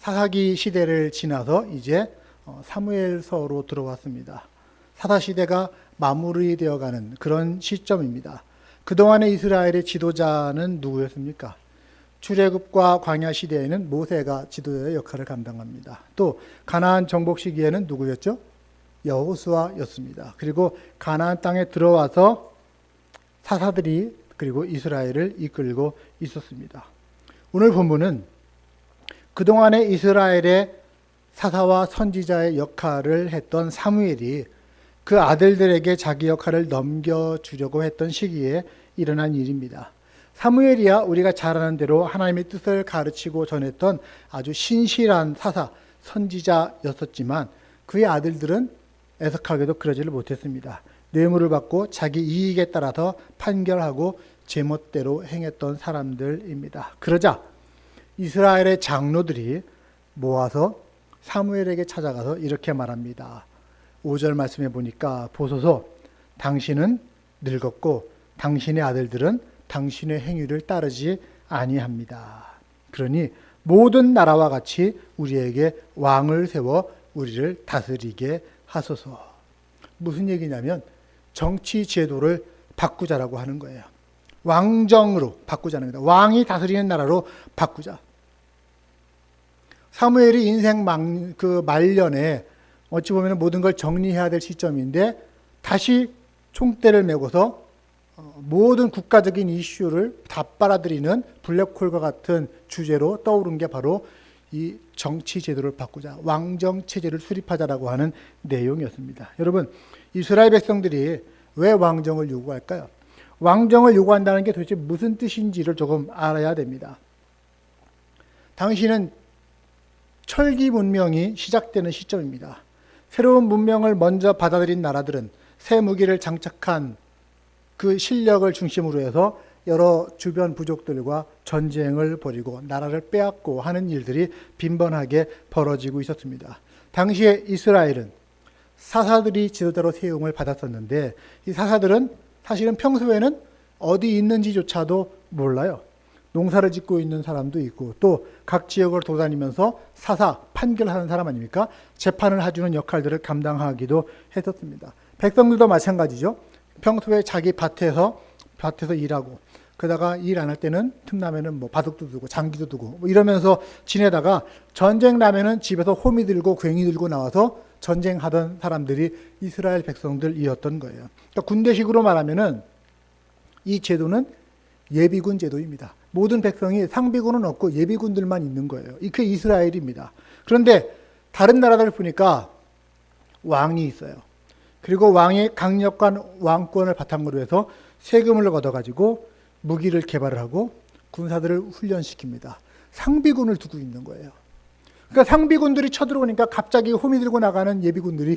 사사기 시대를 지나서 이제 사무엘서로 들어왔습니다. 사사 시대가 마무리되어가는 그런 시점입니다. 그동안의 이스라엘의 지도자는 누구였습니까? 출애굽과 광야 시대에는 모세가 지도자의 역할을 감당합니다. 또 가나안 정복 시기에는 누구였죠? 여호수아였습니다. 그리고 가나안 땅에 들어와서 사사들이 그리고 이스라엘을 이끌고 있었습니다. 오늘 본문은 그동안의 이스라엘의 사사와 선지자의 역할을 했던 사무엘이 그 아들들에게 자기 역할을 넘겨주려고 했던 시기에 일어난 일입니다. 사무엘이야 우리가 잘 아는 대로 하나님의 뜻을 가르치고 전했던 아주 신실한 사사, 선지자였었지만 그의 아들들은 애석하게도 그러지를 못했습니다. 뇌물을 받고 자기 이익에 따라서 판결하고 제멋대로 행했던 사람들입니다. 그러자 이스라엘의 장로들이 모아서 사무엘에게 찾아가서 이렇게 말합니다. 5절 말씀해 보니까 보소서 당신은 늙었고 당신의 아들들은 당신의 행위를 따르지 아니합니다. 그러니 모든 나라와 같이 우리에게 왕을 세워 우리를 다스리게 하소서. 무슨 얘기냐면 정치 제도를 바꾸자라고 하는 거예요. 왕정으로 바꾸자는 겁니다. 왕이 다스리는 나라로 바꾸자. 사무엘이 인생 말년에 어찌 보면 모든 걸 정리해야 될 시점인데 다시 총대를 메고서 모든 국가적인 이슈를 다 빨아들이는 블랙홀과 같은 주제로 떠오른 게 바로 이 정치 제도를 바꾸자, 왕정 체제를 수립하자라고 하는 내용이었습니다. 여러분, 이스라엘 백성들이 왜 왕정을 요구할까요? 왕정을 요구한다는 게 도대체 무슨 뜻인지를 조금 알아야 됩니다. 당시는 철기 문명이 시작되는 시점입니다. 새로운 문명을 먼저 받아들인 나라들은 새 무기를 장착한 그 실력을 중심으로 해서 여러 주변 부족들과 전쟁을 벌이고 나라를 빼앗고 하는 일들이 빈번하게 벌어지고 있었습니다. 당시에 이스라엘은 사사들이 지도자로 세움을 받았었는데 이 사사들은 사실은 평소에는 어디 있는지조차도 몰라요. 농사를 짓고 있는 사람도 있고 또 각 지역을 돌아다니면서 사사, 판결하는 사람 아닙니까? 재판을 해주는 역할들을 감당하기도 했었습니다. 백성들도 마찬가지죠. 평소에 자기 밭에서 일하고 그러다가 일 안 할 때는 틈나면은 뭐 바둑도 두고 장기도 두고 뭐 이러면서 지내다가 전쟁 나면은 집에서 호미 들고 괭이 들고 나와서 전쟁하던 사람들이 이스라엘 백성들이었던 거예요. 그러니까 군대식으로 말하면은 이 제도는 예비군 제도입니다. 모든 백성이 상비군은 없고 예비군들만 있는 거예요. 이게 이스라엘입니다. 그런데 다른 나라들 보니까 왕이 있어요. 그리고 왕이 강력한 왕권을 바탕으로 해서 세금을 걷어가지고 무기를 개발을 하고 군사들을 훈련시킵니다. 상비군을 두고 있는 거예요. 그러니까 상비군들이 쳐들어오니까 갑자기 호미 들고 나가는 예비군들이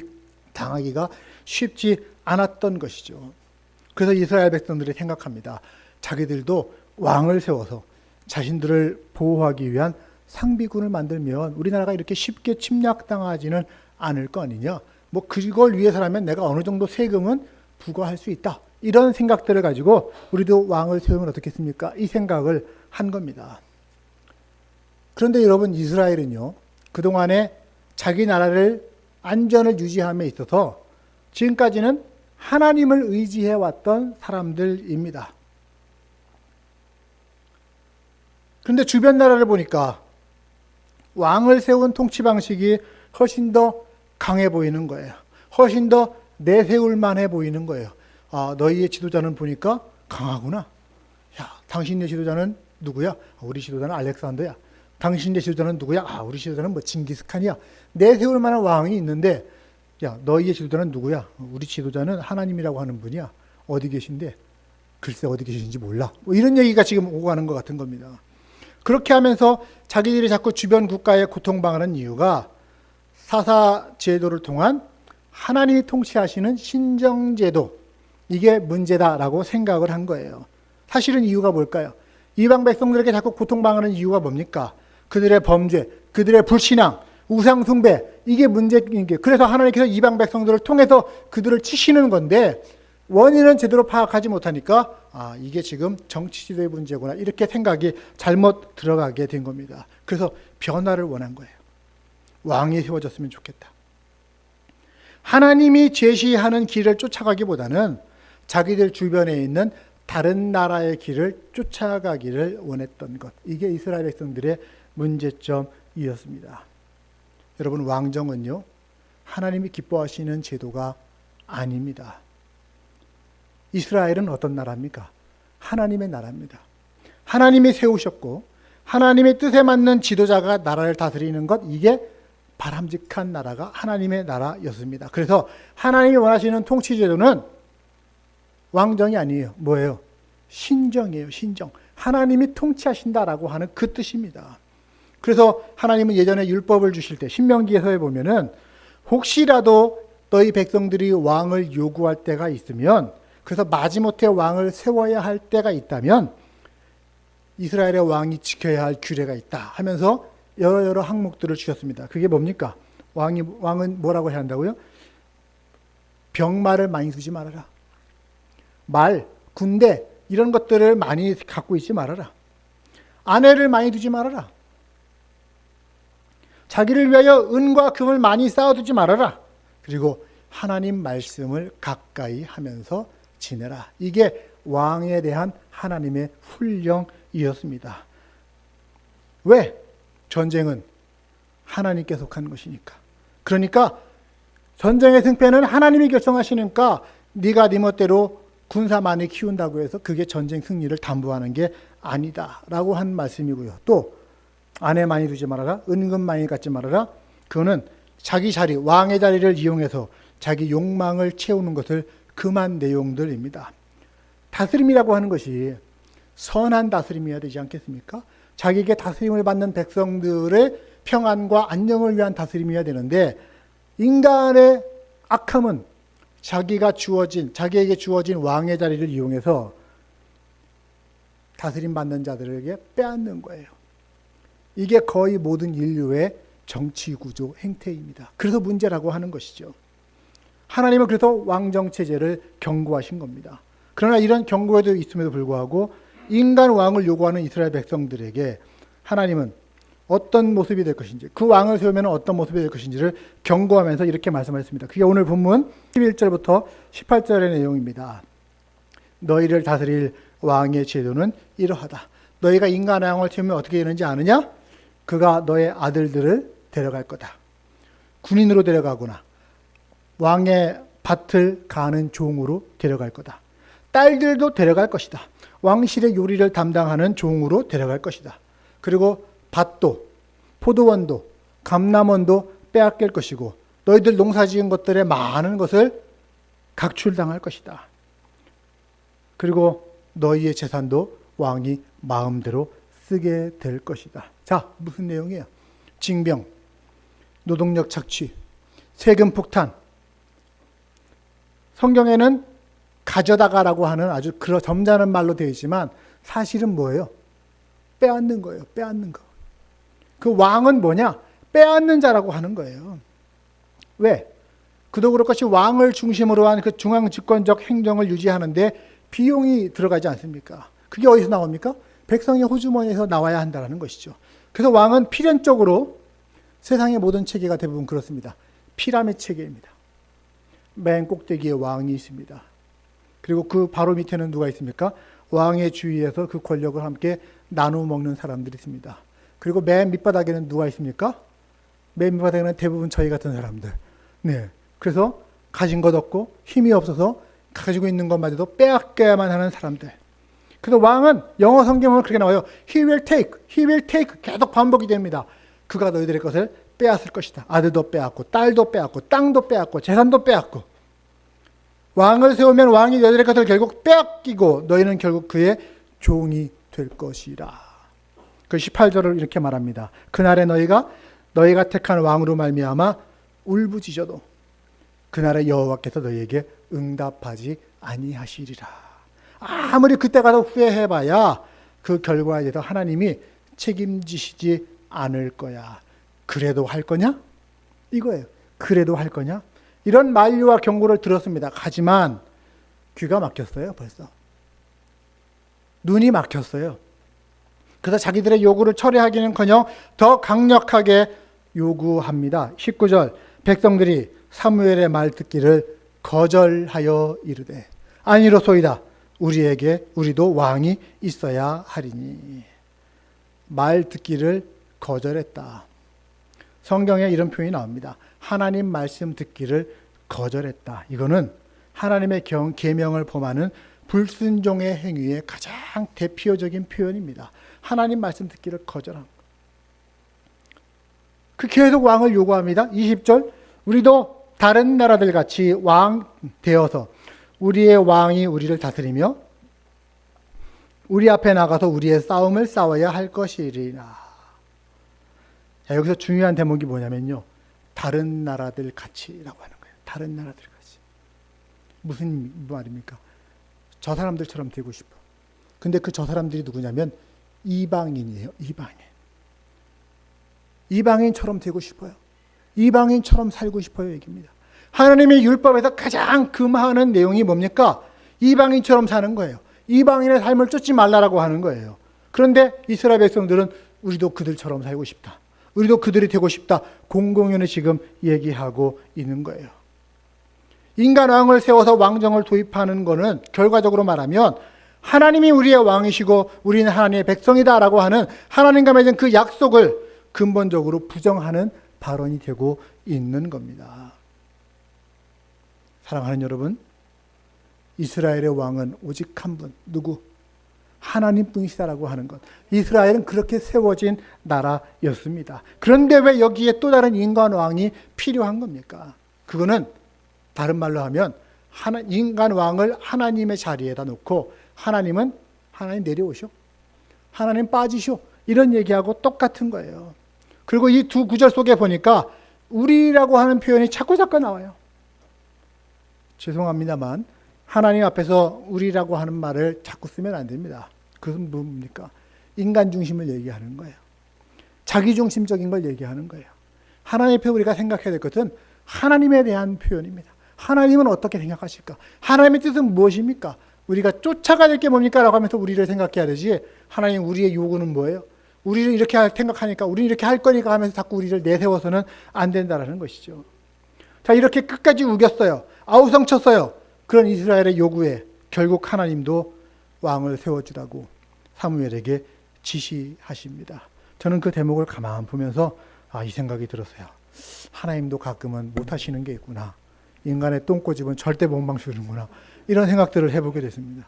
당하기가 쉽지 않았던 것이죠. 그래서 이스라엘 백성들이 생각합니다. 자기들도 왕을 세워서 자신들을 보호하기 위한 상비군을 만들면 우리나라가 이렇게 쉽게 침략당하지는 않을 거 아니냐. 뭐 그걸 위해서라면 내가 어느 정도 세금은 부과할 수 있다. 이런 생각들을 가지고 우리도 왕을 세우면 어떻겠습니까? 이 생각을 한 겁니다. 그런데 여러분 이스라엘은요. 그동안에 자기 나라를 안전을 유지함에 있어서 지금까지는 하나님을 의지해왔던 사람들입니다. 그런데 주변 나라를 보니까 왕을 세운 통치 방식이 훨씬 더 강해 보이는 거예요. 훨씬 더 내세울 만해 보이는 거예요. 아, 너희의 지도자는 보니까 강하구나. 야, 당신의 지도자는 누구야? 아, 우리 지도자는 알렉산더야. 당신의 지도자는 누구야? 아, 우리 지도자는 뭐 징기스칸이야. 내세울 만한 왕이 있는데, 야, 너희의 지도자는 누구야? 우리 지도자는 하나님이라고 하는 분이야. 어디 계신데? 글쎄 어디 계신지 몰라. 뭐 이런 얘기가 지금 오고 가는 것 같은 겁니다. 그렇게 하면서 자기들이 자꾸 주변 국가에 고통당하는 이유가 사사 제도를 통한 하나님이 통치하시는 신정제도, 이게 문제다라고 생각을 한 거예요. 사실은 이유가 뭘까요? 이방 백성들에게 자꾸 고통당하는 이유가 뭡니까? 그들의 범죄, 그들의 불신앙, 우상숭배, 이게 문제인 게, 그래서 하나님께서 이방 백성들을 통해서 그들을 치시는 건데 원인은 제대로 파악하지 못하니까 이게 지금 정치 지도의 문제구나. 이렇게 생각이 잘못 들어가게 된 겁니다. 그래서 변화를 원한 거예요. 왕이 세워졌으면 좋겠다. 하나님이 제시하는 길을 쫓아가기보다는 자기들 주변에 있는 다른 나라의 길을 쫓아가기를 원했던 것. 이게 이스라엘 백성들의 문제점이었습니다. 여러분, 왕정은요, 하나님이 기뻐하시는 제도가 아닙니다. 이스라엘은 어떤 나라입니까? 하나님의 나라입니다. 하나님이 세우셨고 하나님의 뜻에 맞는 지도자가 나라를 다스리는 것, 이게 바람직한 나라가 하나님의 나라였습니다. 그래서 하나님이 원하시는 통치 제도는 왕정이 아니에요. 뭐예요? 신정이에요. 신정. 하나님이 통치하신다라고 하는 그 뜻입니다. 그래서 하나님은 예전에 율법을 주실 때 신명기에서 보면은 혹시라도 너희 백성들이 왕을 요구할 때가 있으면, 그래서 마지못해 왕을 세워야 할 때가 있다면 이스라엘의 왕이 지켜야 할 규례가 있다 하면서 여러 항목들을 주셨습니다. 그게 뭡니까? 왕은 뭐라고 해야 한다고요? 병마를 많이 두지 말아라. 말, 군대 이런 것들을 많이 갖고 있지 말아라. 아내를 많이 두지 말아라. 자기를 위하여 은과 금을 많이 쌓아두지 말아라. 그리고 하나님 말씀을 가까이 하면서 지내라. 이게 왕에 대한 하나님의 훈령이었습니다. 왜? 전쟁은 하나님께 속한 것이니까. 그러니까 전쟁의 승패는 하나님이 결정하시니까 네가 네 멋대로 군사 많이 키운다고 해서 그게 전쟁 승리를 담보하는 게 아니다라고 한 말씀이고요. 또 아내 많이 두지 말아라. 은금 많이 갖지 말아라. 그거는 자기 자리, 왕의 자리를 이용해서 자기 욕망을 채우는 것을 금한 내용들입니다. 다스림이라고 하는 것이 선한 다스림이어야 되지 않겠습니까? 자기에게 다스림을 받는 백성들의 평안과 안녕을 위한 다스림이어야 되는데, 인간의 악함은 자기에게 주어진 왕의 자리를 이용해서 다스림 받는 자들에게 빼앗는 거예요. 이게 거의 모든 인류의 정치 구조 행태입니다. 그래서 문제라고 하는 것이죠. 하나님은 그래서 왕정 체제를 경고하신 겁니다. 그러나 이런 경고에도 있음에도 불구하고 인간 왕을 요구하는 이스라엘 백성들에게 하나님은 어떤 모습이 될 것인지, 그 왕을 세우면 어떤 모습이 될 것인지를 경고하면서 이렇게 말씀하셨습니다. 그게 오늘 본문 11절부터 18절의 내용입니다. 너희를 다스릴 왕의 제도는 이러하다. 너희가 인간 왕을 세우면 어떻게 되는지 아느냐? 그가 너의 아들들을 데려갈 거다. 군인으로 데려가거나 왕의 밭을 가는 종으로 데려갈 거다. 딸들도 데려갈 것이다. 왕실의 요리를 담당하는 종으로 데려갈 것이다. 그리고 밭도, 포도원도, 감람원도 빼앗길 것이고 너희들 농사지은 것들의 많은 것을 각출당할 것이다. 그리고 너희의 재산도 왕이 마음대로 쓰게 될 것이다. 자, 무슨 내용이에요? 징병, 노동력 착취, 세금 폭탄. 성경에는 가져다가라고 하는 아주 점잖은 말로 되어 있지만 사실은 뭐예요? 빼앗는 거예요. 빼앗는 거. 그 왕은 뭐냐? 빼앗는 자라고 하는 거예요. 왜? 그도 그럴 것이 왕을 중심으로 한 그 중앙 집권적 행정을 유지하는데 비용이 들어가지 않습니까? 그게 어디서 나옵니까? 백성의 호주머니에서 나와야 한다는 것이죠. 그래서 왕은 필연적으로 세상의 모든 체계가 대부분 그렇습니다. 피라미드 체계입니다. 맨 꼭대기에 왕이 있습니다. 그리고 그 바로 밑에는 누가 있습니까? 왕의 주위에서 그 권력을 함께 나누어 먹는 사람들이 있습니다. 그리고 맨 밑바닥에는 누가 있습니까? 맨 밑바닥에는 대부분 저희 같은 사람들. 네. 그래서 가진 것 없고 힘이 없어서 가지고 있는 것마저도 빼앗겨야만 하는 사람들. 그래서 왕은 영어 성경은 그렇게 나와요. He will take 계속 반복이 됩니다. 그가 너희들의 것을 빼앗을 것이다. 아들도 빼앗고 딸도 빼앗고 땅도 빼앗고 재산도 빼앗고. 왕을 세우면 왕이 너희들의 것을 결국 빼앗기고 너희는 결국 그의 종이 될 것이라. 그 18절을 이렇게 말합니다. 그날에 너희가 택한 왕으로 말미암아 울부짖어도 그날에 여호와께서 너희에게 응답하지 아니하시리라. 아무리 그때 가서 후회해봐야 그 결과에 대해서 하나님이 책임지시지 않을 거야. 그래도 할 거냐? 이거예요. 그래도 할 거냐? 이런 만류와 경고를 들었습니다. 하지만 귀가 막혔어요. 벌써. 눈이 막혔어요. 그래서 자기들의 요구를 철회하기는커녕 더 강력하게 요구합니다. 19절 백성들이 사무엘의 말 듣기를 거절하여 이르되 아니로소이다. 우리도 왕이 있어야 하리니. 말 듣기를 거절했다. 성경에 이런 표현이 나옵니다. 하나님 말씀 듣기를 거절했다. 이거는 하나님의 계명을 범하는 불순종의 행위의 가장 대표적인 표현입니다. 하나님 말씀 듣기를 거절한 것. 그 계속 왕을 요구합니다. 20절 우리도 다른 나라들 같이 왕 되어서 우리의 왕이 우리를 다스리며 우리 앞에 나가서 우리의 싸움을 싸워야 할 것이리라. 자, 여기서 중요한 대목이 뭐냐면요. 다른 나라들 같이라고 하는 거예요. 다른 나라들 같이. 무슨 말입니까? 저 사람들처럼 되고 싶어. 근데 그 저 사람들이 누구냐면 이방인이에요. 이방인처럼 되고 싶어요. 이방인처럼 살고 싶어요. 얘기입니다. 하나님의 율법에서 가장 금하는 내용이 뭡니까? 이방인처럼 사는 거예요. 이방인의 삶을 쫓지 말라라고 하는 거예요. 그런데 이스라엘 백성들은 우리도 그들처럼 살고 싶다. 우리도 그들이 되고 싶다. 공공연히 지금 얘기하고 있는 거예요. 인간 왕을 세워서 왕정을 도입하는 것은 결과적으로 말하면 하나님이 우리의 왕이시고 우리는 하나님의 백성이다라고 하는 하나님과 맺은 그 약속을 근본적으로 부정하는 발언이 되고 있는 겁니다. 사랑하는 여러분, 이스라엘의 왕은 오직 한 분, 누구? 하나님뿐이시다라고 하는 것. 이스라엘은 그렇게 세워진 나라였습니다. 그런데 왜 여기에 또 다른 인간 왕이 필요한 겁니까? 그거는 다른 말로 하면 인간 왕을 하나님의 자리에다 놓고 하나님 내려오쇼. 하나님 빠지쇼. 이런 얘기하고 똑같은 거예요. 그리고 이 두 구절 속에 보니까 우리라고 하는 표현이 자꾸 나와요. 죄송합니다만 하나님 앞에서 우리라고 하는 말을 자꾸 쓰면 안 됩니다. 그것은 뭡니까? 인간 중심을 얘기하는 거예요. 자기 중심적인 걸 얘기하는 거예요. 하나님 앞에 우리가 생각해야 될 것은 하나님에 대한 표현입니다. 하나님은 어떻게 생각하실까? 하나님의 뜻은 무엇입니까? 우리가 쫓아가야 될 게 뭡니까? 라고 하면서 우리를 생각해야 되지. 하나님 우리의 요구는 뭐예요? 우리를 이렇게 생각하니까 우리는 이렇게 할 거니까 하면서 자꾸 우리를 내세워서는 안 된다는 것이죠. 자, 이렇게 끝까지 우겼어요. 아우성쳤어요. 그런 이스라엘의 요구에 결국 하나님도 왕을 세워주라고 사무엘에게 지시하십니다. 저는 그 대목을 가만 보면서 이 생각이 들었어요. 하나님도 가끔은 못하시는 게 있구나. 인간의 똥꼬집은 절대 못 망치는구나. 이런 생각들을 해보게 됐습니다.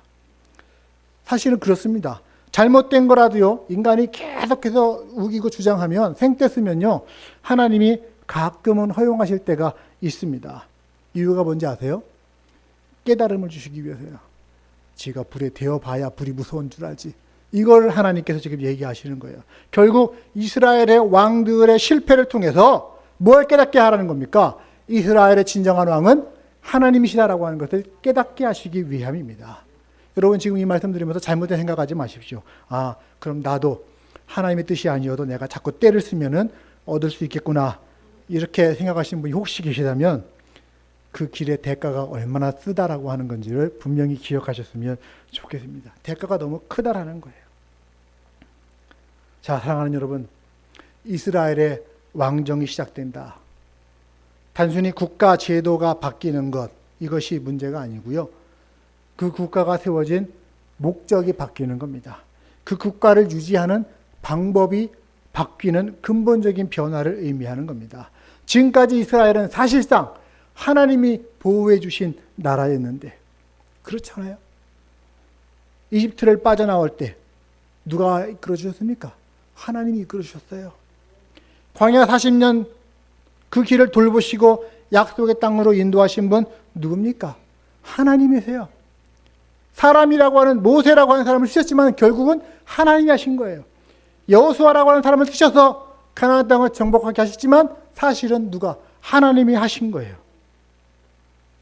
사실은 그렇습니다. 잘못된 거라도요, 인간이 계속해서 우기고 주장하면 생떼 쓰면요, 하나님이 가끔은 허용하실 때가 있습니다. 이유가 뭔지 아세요? 깨달음을 주시기 위해서요. 지가 불에 데워봐야 불이 무서운 줄 알지. 이걸 하나님께서 지금 얘기하시는 거예요. 결국 이스라엘의 왕들의 실패를 통해서 뭘 깨닫게 하라는 겁니까? 이스라엘의 진정한 왕은 하나님이시다라고 하는 것을 깨닫게 하시기 위함입니다. 여러분 지금 이 말씀 드리면서 잘못된 생각하지 마십시오. 그럼 나도 하나님의 뜻이 아니어도 내가 자꾸 때를 쓰면은 얻을 수 있겠구나. 이렇게 생각하시는 분이 혹시 계시다면 그 길의 대가가 얼마나 쓰다라고 하는 건지를 분명히 기억하셨으면 좋겠습니다. 대가가 너무 크다라는 거예요. 자, 사랑하는 여러분, 이스라엘의 왕정이 시작된다. 단순히 국가 제도가 바뀌는 것, 이것이 문제가 아니고요. 그 국가가 세워진 목적이 바뀌는 겁니다. 그 국가를 유지하는 방법이 바뀌는 근본적인 변화를 의미하는 겁니다. 지금까지 이스라엘은 사실상 하나님이 보호해 주신 나라였는데, 그렇잖아요. 이집트를 빠져나올 때 누가 이끌어 주셨습니까? 하나님이 이끌어 주셨어요. 광야 40년 그 길을 돌보시고 약속의 땅으로 인도하신 분 누굽니까? 하나님이세요. 사람이라고 하는 모세라고 하는 사람을 쓰셨지만 결국은 하나님이 하신 거예요. 여호수아라고 하는 사람을 쓰셔서 가나안 땅을 정복하게 하셨지만 사실은 누가? 하나님이 하신 거예요.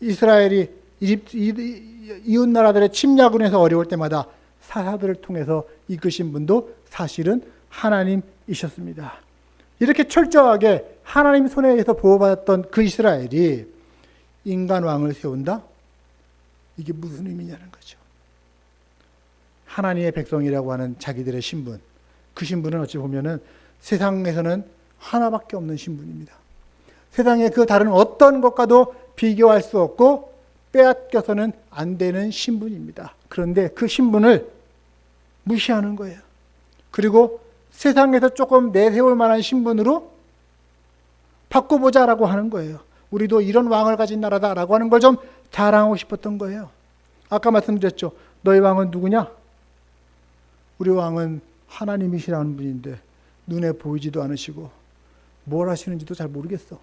이스라엘이 이웃 나라들의 침략으로 해서 어려울 때마다 사사들을 통해서 이끄신 분도 사실은 하나님이셨습니다. 이렇게 철저하게 하나님 손에 의해서 보호받았던 그 이스라엘이 인간 왕을 세운다? 이게 무슨 의미냐는 거죠. 하나님의 백성이라고 하는 자기들의 신분, 그 신분은 어찌 보면은 세상에서는 하나밖에 없는 신분입니다. 세상의 그 다른 어떤 것과도 비교할 수 없고 빼앗겨서는 안 되는 신분입니다. 그런데 그 신분을 무시하는 거예요. 그리고 세상에서 조금 내세울 만한 신분으로 바꿔보자라고 하는 거예요. 우리도 이런 왕을 가진 나라다라고 하는 걸 좀 자랑하고 싶었던 거예요. 아까 말씀드렸죠. 너희 왕은 누구냐? 우리 왕은 하나님이시라는 분인데 눈에 보이지도 않으시고 뭘 하시는지도 잘 모르겠어.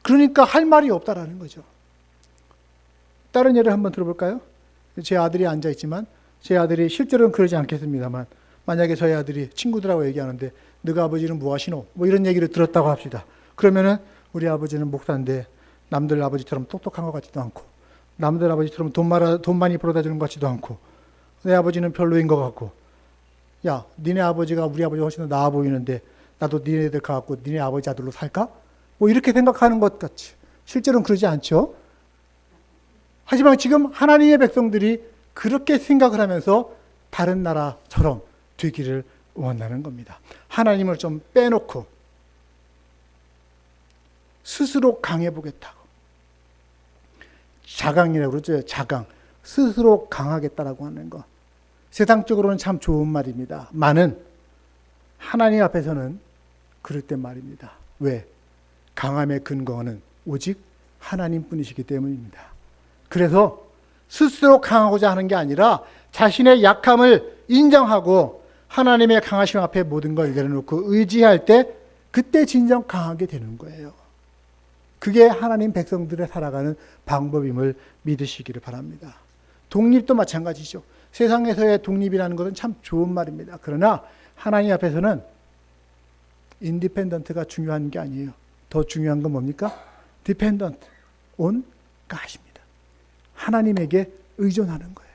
그러니까 할 말이 없다라는 거죠. 다른 예를 한번 들어볼까요? 제 아들이 앉아있지만 제 아들이 실제로는 그러지 않겠습니다만 만약에 저희 아들이 친구들하고 얘기하는데 너가 아버지는 뭐 하시노? 뭐 이런 얘기를 들었다고 합시다. 그러면은 우리 아버지는 목사인데 남들 아버지처럼 똑똑한 것 같지도 않고 남들 아버지처럼 돈 많이 벌어다 주는 것 같지도 않고 내 아버지는 별로인 것 같고 야 니네 아버지가 우리 아버지가 훨씬 더 나아 보이는데 나도 니네들 가갖고 니네 아버지 아들로 살까? 뭐 이렇게 생각하는 것 같이 실제로는 그러지 않죠. 하지만 지금 하나님의 백성들이 그렇게 생각을 하면서 다른 나라처럼 되기를 원하는 겁니다. 하나님을 좀 빼놓고 스스로 강해보겠다고. 자강이라고 그러죠. 자강. 스스로 강하겠다라고 하는 거. 세상적으로는 참 좋은 말입니다. 많은 하나님 앞에서는 그럴 때 말입니다. 왜? 강함의 근거는 오직 하나님뿐이시기 때문입니다. 그래서 스스로 강하고자 하는 게 아니라 자신의 약함을 인정하고 하나님의 강하심 앞에 모든 걸 내려놓고 의지할 때 그때 진정 강하게 되는 거예요. 그게 하나님 백성들의 살아가는 방법임을 믿으시기를 바랍니다. 독립도 마찬가지죠. 세상에서의 독립이라는 것은 참 좋은 말입니다. 그러나 하나님 앞에서는 인디펜던트가 중요한 게 아니에요. 더 중요한 건 뭡니까? 디펜던트, 온 가십니다. 하나님에게 의존하는 거예요.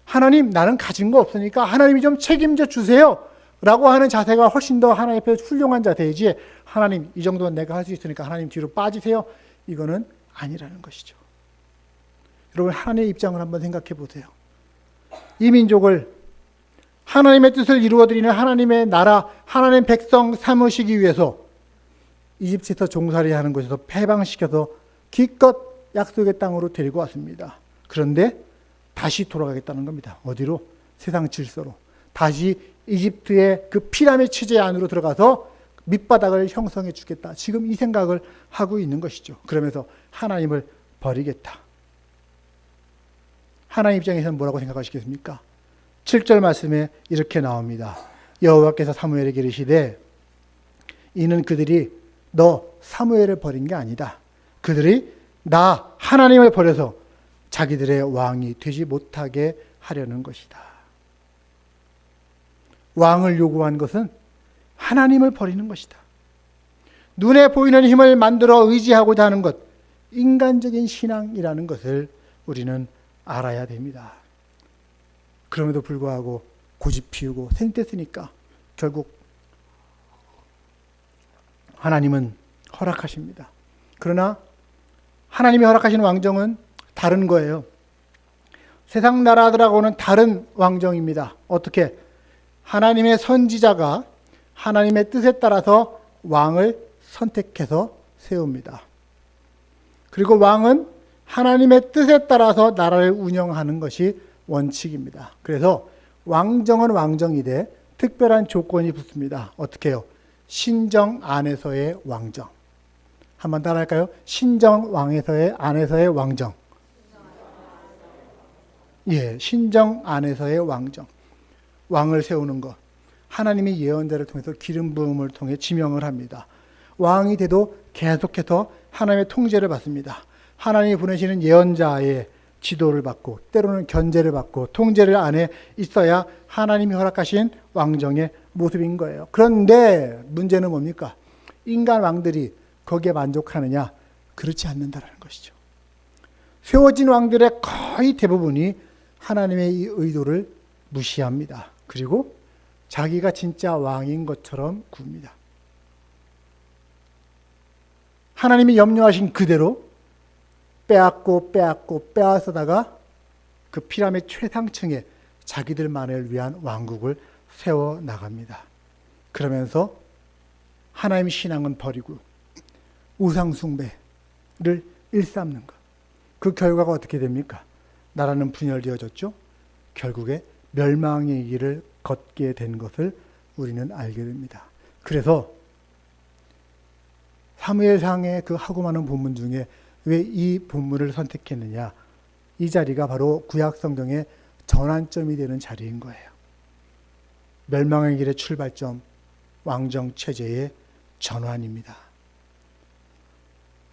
하나님, 나는 가진 거 없으니까 하나님이 좀 책임져 주세요 라고 하는 자세가 훨씬 더 하나님 앞에 훌륭한 자세이지, 하나님 이 정도는 내가 할 수 있으니까 하나님 뒤로 빠지세요, 이거는 아니라는 것이죠. 여러분, 하나님의 입장을 한번 생각해 보세요. 이 민족을 하나님의 뜻을 이루어드리는 하나님의 나라, 하나님의 백성 삼으시기 위해서 이집트에서 종살이 하는 곳에서 패방시켜서 기껏 약속의 땅으로 데리고 왔습니다. 그런데 다시 돌아가겠다는 겁니다. 어디로? 세상 질서로. 다시 이집트의 그 피라미드 체제 안으로 들어가서 밑바닥을 형성해 주겠다. 지금 이 생각을 하고 있는 것이죠. 그러면서 하나님을 버리겠다. 하나님 입장에서는 뭐라고 생각하시겠습니까? 7절 말씀에 이렇게 나옵니다. 여호와께서 사무엘에게 이르시되 이는 그들이 너 사무엘을 버린 게 아니다. 그들이 나 하나님을 버려서 자기들의 왕이 되지 못하게 하려는 것이다. 왕을 요구한 것은 하나님을 버리는 것이다. 눈에 보이는 힘을 만들어 의지하고자 하는 것, 인간적인 신앙이라는 것을 우리는 알아야 됩니다. 그럼에도 불구하고 고집 피우고 생떼쓰니까 결국 하나님은 허락하십니다. 그러나 하나님이 허락하신 왕정은 다른 거예요. 세상 나라들하고는 다른 왕정입니다. 어떻게? 하나님의 선지자가 하나님의 뜻에 따라서 왕을 선택해서 세웁니다. 그리고 왕은 하나님의 뜻에 따라서 나라를 운영하는 것이 원칙입니다. 그래서 왕정은 왕정이되 특별한 조건이 붙습니다. 어떻게 해요? 신정 안에서의 왕정. 한번 따라할까요? 신정 안에서의 왕정. 예, 신정 안에서의 왕정. 왕을 세우는 것. 하나님이 예언자를 통해서 기름 부음을 통해 지명을 합니다. 왕이 돼도 계속해서 하나님의 통제를 받습니다. 하나님이 보내시는 예언자의 지도를 받고 때로는 견제를 받고 통제를 안에 있어야 하나님이 허락하신 왕정의 모습인 거예요. 그런데 문제는 뭡니까? 인간 왕들이 거기에 만족하느냐? 그렇지 않는다는 것이죠. 세워진 왕들의 거의 대부분이 하나님의 이 의도를 무시합니다. 그리고 자기가 진짜 왕인 것처럼 굽니다. 하나님이 염려하신 그대로 빼앗고 빼앗다가 그 피라미드 최상층에 자기들만을 위한 왕국을 세워 나갑니다. 그러면서 하나님 신앙은 버리고 우상 숭배를 일삼는 것. 그 결과가 어떻게 됩니까? 나라는 분열되어졌죠. 결국에 멸망의 길을 걷게 된 것을 우리는 알게 됩니다. 그래서 사무엘상의 그 하고 많은 본문 중에 왜 이 본문을 선택했느냐? 이 자리가 바로 구약 성경의 전환점이 되는 자리인 거예요. 멸망의 길의 출발점, 왕정 체제의 전환입니다.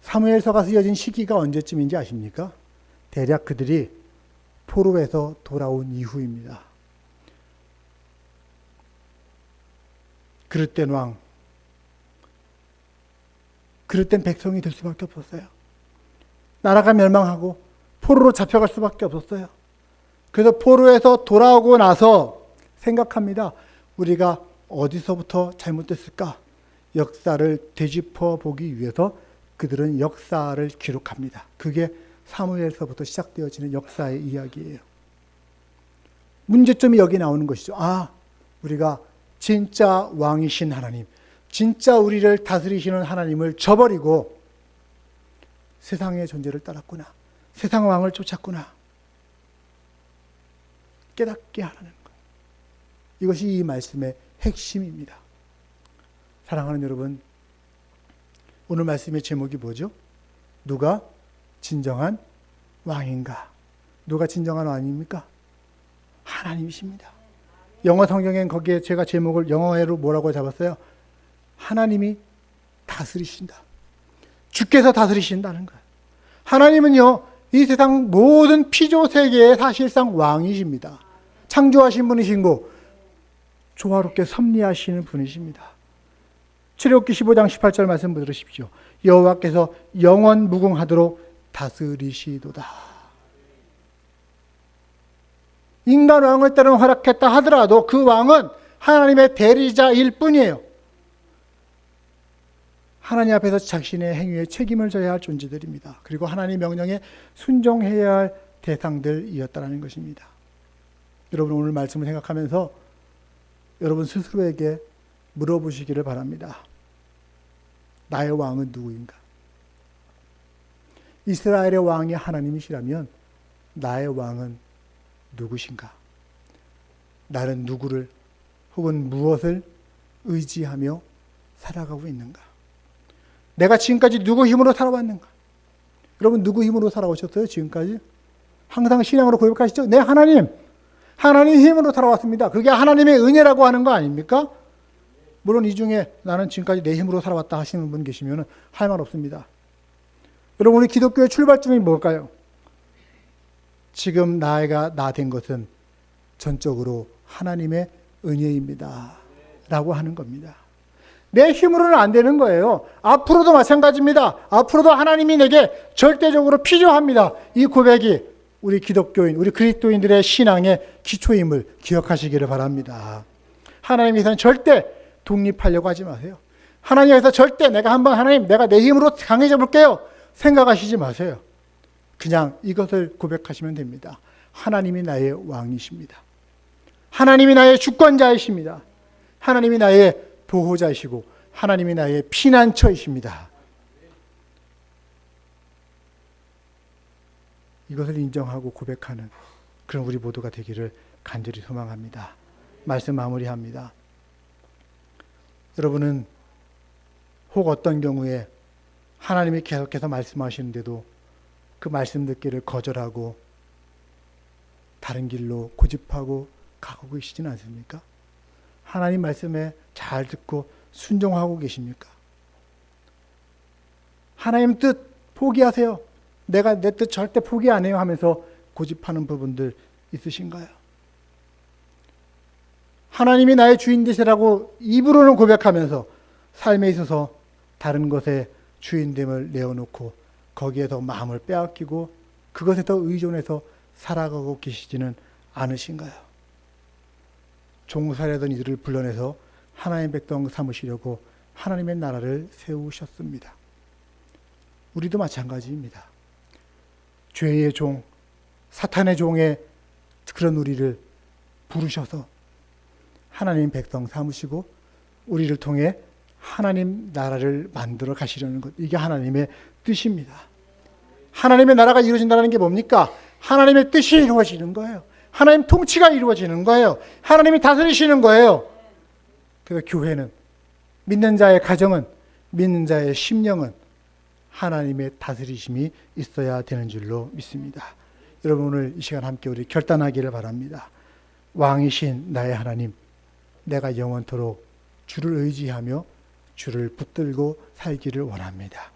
사무엘서가 쓰여진 시기가 언제쯤인지 아십니까? 대략 그들이 포로에서 돌아온 이후입니다. 그릇된 왕, 그릇된 백성이 될 수밖에 없었어요. 나라가 멸망하고 포로로 잡혀갈 수밖에 없었어요. 그래서 포로에서 돌아오고 나서 생각합니다. 우리가 어디서부터 잘못됐을까? 역사를 되짚어 보기 위해서 그들은 역사를 기록합니다. 그게 사무엘서부터 시작되어지는 역사의 이야기예요. 문제점이 여기 나오는 것이죠. 우리가 진짜 왕이신 하나님, 진짜 우리를 다스리시는 하나님을 저버리고 세상의 존재를 따랐구나. 세상 왕을 쫓았구나. 깨닫게 하라는 것. 이것이 이 말씀의 핵심입니다. 사랑하는 여러분, 오늘 말씀의 제목이 뭐죠? 누가 진정한 왕인가? 누가 진정한 왕입니까? 하나님이십니다. 영어 성경엔 거기에 제가 제목을 영어로 뭐라고 잡았어요? 하나님이 다스리신다. 주께서 다스리신다는 거예요. 하나님은요, 이 세상 모든 피조 세계의 사실상 왕이십니다. 창조하신 분이시고 조화롭게 섭리하시는 분이십니다. 출애굽기 15장 18절 말씀 들으십시오. 여호와께서 영원 무궁하도록 다스리시도다. 인간 왕을 때는 허락했다 하더라도 그 왕은 하나님의 대리자일 뿐이에요. 하나님 앞에서 자신의 행위에 책임을 져야 할 존재들입니다. 그리고 하나님의 명령에 순종해야 할 대상들이었다는 것입니다. 여러분, 오늘 말씀을 생각하면서 여러분 스스로에게 물어보시기를 바랍니다. 나의 왕은 누구인가? 이스라엘의 왕이 하나님이시라면 나의 왕은 누구신가? 나는 누구를 혹은 무엇을 의지하며 살아가고 있는가? 내가 지금까지 누구 힘으로 살아왔는가? 여러분, 누구 힘으로 살아오셨어요? 지금까지? 항상 신앙으로 고백하시죠? 네, 하나님 힘으로 살아왔습니다. 그게 하나님의 은혜라고 하는 거 아닙니까? 물론 이 중에 나는 지금까지 내 힘으로 살아왔다 하시는 분 계시면 할 말 없습니다. 여러분, 우리 기독교의 출발점이 뭘까요? 지금 나이가 나 된 것은 전적으로 하나님의 은혜입니다 라고 하는 겁니다. 내 힘으로는 안 되는 거예요. 앞으로도 마찬가지입니다. 앞으로도 하나님이 내게 절대적으로 필요합니다. 이 고백이 우리 기독교인, 우리 그리스도인들의 신앙의 기초임을 기억하시기를 바랍니다. 하나님께서는 절대 독립하려고 하지 마세요. 하나님께서 절대 내가 하나님 내가 내 힘으로 강해져 볼게요 생각하시지 마세요. 그냥 이것을 고백하시면 됩니다. 하나님이 나의 왕이십니다. 하나님이 나의 주권자이십니다. 하나님이 나의 보호자이시고 하나님이 나의 피난처이십니다. 이것을 인정하고 고백하는 그런 우리 모두가 되기를 간절히 소망합니다. 말씀 마무리합니다. 여러분은 혹 어떤 경우에 하나님이 계속해서 말씀하시는데도 그 말씀 듣기를 거절하고 다른 길로 고집하고 가고 계시지는 않습니까? 하나님 말씀에 잘 듣고 순종하고 계십니까? 하나님 뜻 포기하세요. 내가 내 뜻 절대 포기 안 해요 하면서 고집하는 부분들 있으신가요? 하나님이 나의 주인 되시라고 입으로는 고백하면서 삶에 있어서 다른 것에 주인됨을 내어놓고 거기에서 마음을 빼앗기고 그것에 더 의존해서 살아가고 계시지는 않으신가요? 종살이하던 이들을 불러내서 하나님의 백성 삼으시려고 하나님의 나라를 세우셨습니다. 우리도 마찬가지입니다. 죄의 종, 사탄의 종의 그런 우리를 부르셔서 하나님 백성 삼으시고 우리를 통해 하나님 나라를 만들어 가시려는 것, 이게 하나님의 뜻입니다. 하나님의 나라가 이루어진다는 게 뭡니까? 하나님의 뜻이 이루어지는 거예요. 하나님 통치가 이루어지는 거예요. 하나님이 다스리시는 거예요. 그래서 교회는, 믿는 자의 가정은, 믿는 자의 심령은 하나님의 다스리심이 있어야 되는 줄로 믿습니다. 여러분, 오늘 이 시간 함께 우리 결단하기를 바랍니다. 왕이신 나의 하나님, 내가 영원토록 주를 의지하며 주를 붙들고 살기를 원합니다.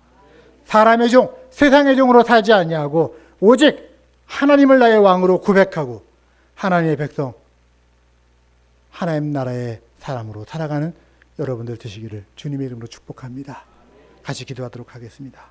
사람의 종, 세상의 종으로 살지 아니하고 오직 하나님을 나의 왕으로 고백하고 하나님의 백성, 하나님 나라의 사람으로 살아가는 여러분들 되시기를 주님의 이름으로 축복합니다. 같이 기도하도록 하겠습니다.